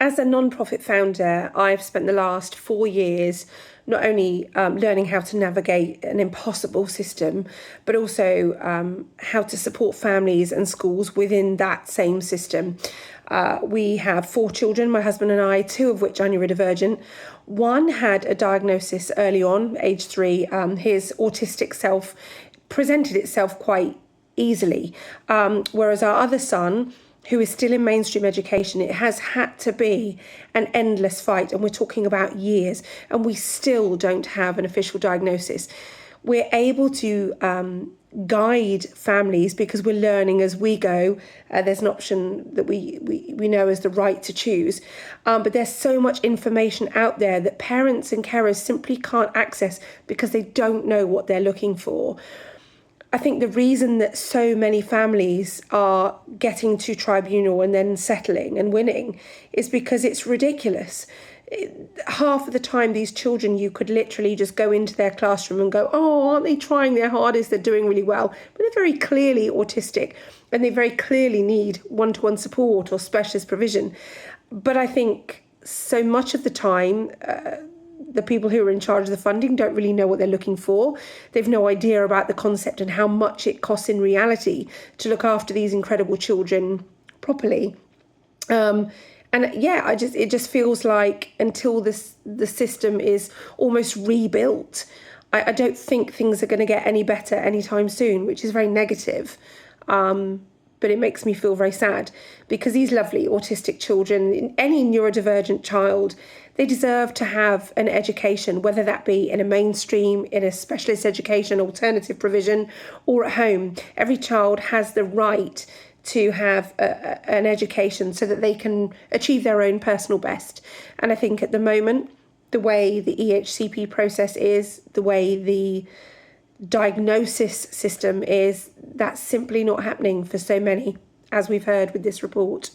As a non-profit founder, I've spent the last 4 years not only learning how to navigate an impossible system, but also how to support families and schools within that same system. We have 4 children, my husband and I, 2 of which are neurodivergent. One had a diagnosis early on, age 3. His autistic self presented itself quite easily, whereas our other son, who is still in mainstream education, it has had to be an endless fight, and we're talking about years, and we still don't have an official diagnosis. We're able to guide families because we're learning as we go. There's an option that we know as the right to choose, but there's so much information out there that parents and carers simply can't access because they don't know what they're looking for. I think the reason that so many families are getting to tribunal and then settling and winning is because it's ridiculous. Half of the time, these children, you could literally just go into their classroom and go, oh, aren't they trying their hardest? They're doing really well. But they're very clearly autistic and they very clearly need one-to-one support or specialist provision. But I think so much of the time, the people who are in charge of the funding don't really know what they're looking for. They've no idea about the concept and how much it costs in reality to look after these incredible children properly. It just feels like until the system is almost rebuilt, I don't think things are going to get any better anytime soon, which is very negative. But it makes me feel very sad because these lovely autistic children, any neurodivergent child, they deserve to have an education, whether that be in a mainstream, in a specialist education, alternative provision, or at home. Every child has the right to have an education so that they can achieve their own personal best. And I think at the moment, the way the EHCP process is, the way the diagnosis system is, that's simply not happening for so many, as we've heard with this report.